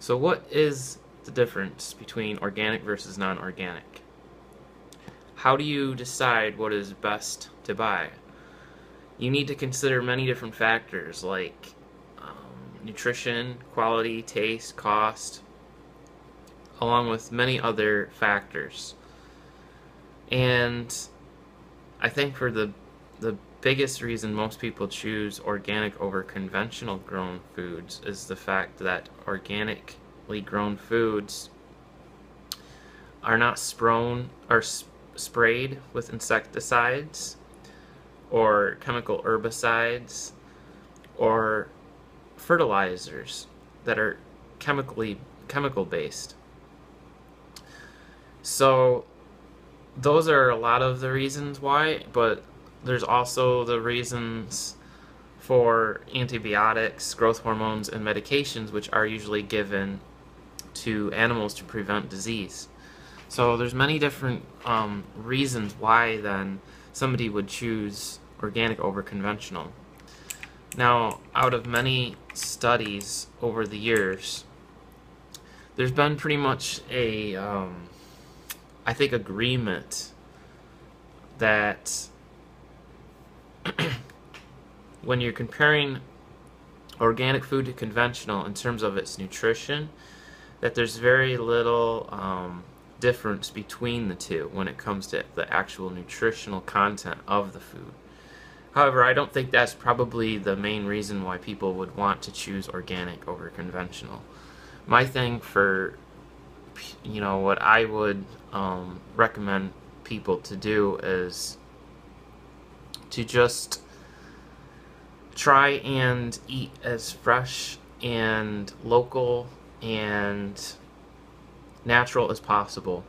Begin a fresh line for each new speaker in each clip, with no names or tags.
So what is the difference between organic versus non-organic? How do you decide what is best to buy? You need to consider many different factors like nutrition, quality, taste, cost, along with many other factors. And I think for the biggest reason most people choose organic over conventional grown foods is the fact that organically grown foods are not sprayed with insecticides or chemical herbicides or fertilizers that are chemical based. So those are a lot of the reasons why, but there's also the reasons for antibiotics, growth hormones, and medications, which are usually given to animals to prevent disease. So there's many different reasons why then somebody would choose organic over conventional. Now, out of many studies over the years, there's been pretty much a, I think, agreement that when you're comparing organic food to conventional in terms of its nutrition, that there's very little difference between the two when it comes to the actual nutritional content of the food. However, I don't think that's probably the main reason why people would want to choose organic over conventional. My thing for, what I would recommend people to do is to just try and eat as fresh and local and natural as possible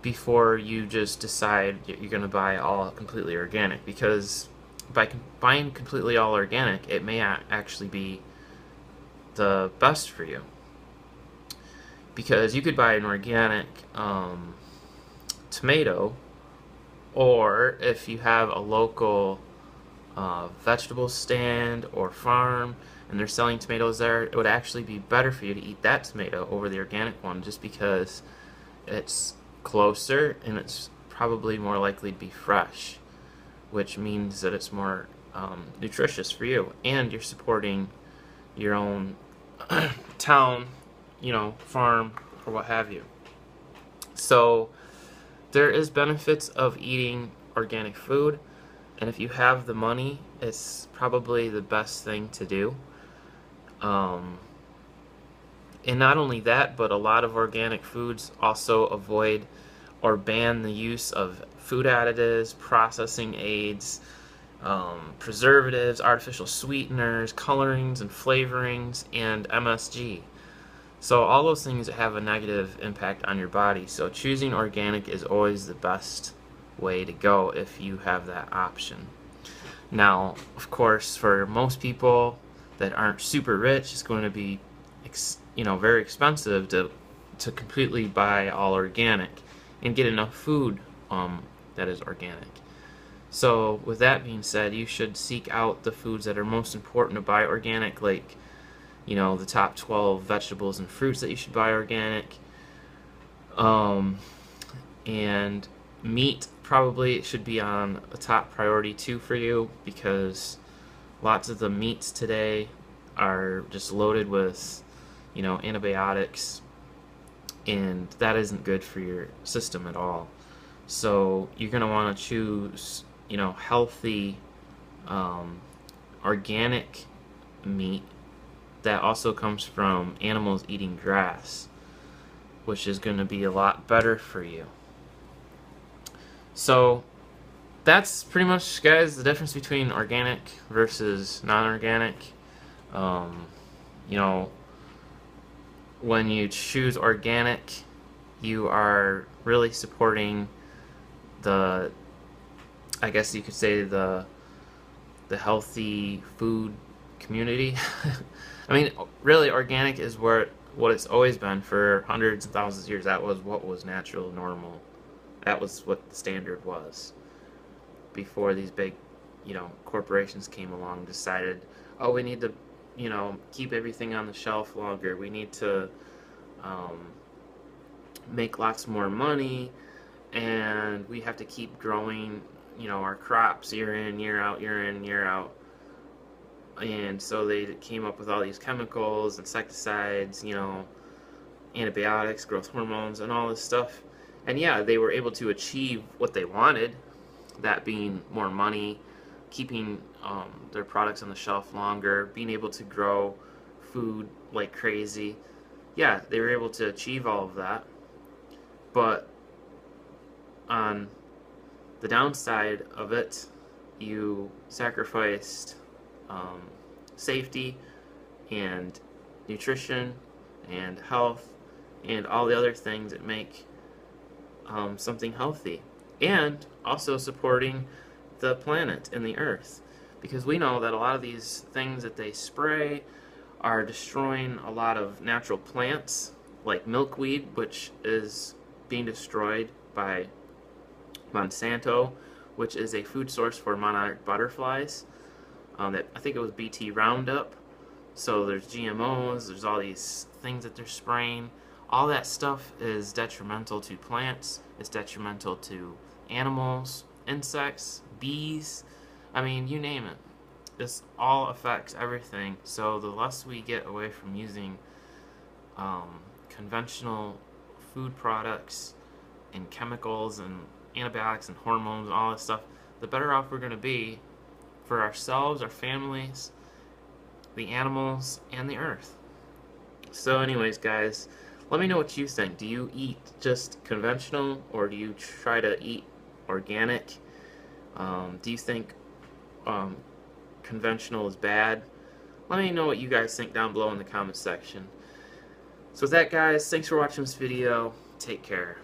before you just decide you're going to buy all completely organic, because by buying completely all organic, it may actually be the best for you, because you could buy an organic tomato, or if you have a local vegetable stand or farm and they're selling tomatoes there, it would actually be better for you to eat that tomato over the organic one, just because it's closer and it's probably more likely to be fresh, which means that it's more nutritious for you, and you're supporting your own town, farm, or what have you. So there is benefits of eating organic food, and if you have the money, it's probably the best thing to do. And not only that, but a lot of organic foods also avoid or ban the use of food additives, processing aids, preservatives, artificial sweeteners, colorings and flavorings, and MSG. So all those things have a negative impact on your body. So choosing organic is always the best way to go if you have that option. Now, of course, for most people that aren't super rich, it's going to be very expensive to completely buy all organic and get enough food that is organic. So with that being said, you should seek out the foods that are most important to buy organic, like the top 12 vegetables and fruits that you should buy organic. And meat probably should be on a top priority too for you, because lots of the meats today are just loaded with antibiotics, and that isn't good for your system at all. So you're going to want to choose healthy organic meat that also comes from animals eating grass, which is going to be a lot better for you. So that's pretty much, guys, the difference between organic versus non-organic. When you choose organic, you are really supporting I guess you could say the healthy food community. I mean, really, organic is what it's always been for hundreds of thousands of years. That was what was natural, normal. That was what the standard was before these big, corporations came along, decided, oh, we need to, keep everything on the shelf longer. We need to make lots more money, and we have to keep growing, our crops year in, year out, year in, year out. And so they came up with all these chemicals, insecticides, antibiotics, growth hormones, and all this stuff. And yeah, they were able to achieve what they wanted, that being more money, keeping their products on the shelf longer, being able to grow food like crazy. Yeah, they were able to achieve all of that. But on the downside of it, you sacrificed safety and nutrition and health and all the other things that make something healthy, and also supporting the planet and the earth, because we know that a lot of these things that they spray are destroying a lot of natural plants, like milkweed, which is being destroyed by Monsanto, which is a food source for monarch butterflies. That I think it was BT Roundup. So there's GMOs, there's all these things that they're spraying. All that stuff is detrimental to plants, it's detrimental to animals, insects, bees. I mean, you name it. This all affects everything. So the less we get away from using conventional food products and chemicals and antibiotics and hormones and all this stuff, the better off we're going to be for ourselves, our families, the animals, and the earth. So anyways, guys, let me know what you think. Do you eat just conventional, or do you try to eat organic? Do you think conventional is bad? Let me know what you guys think down below in the comment section. So with that, guys, thanks for watching this video. Take care.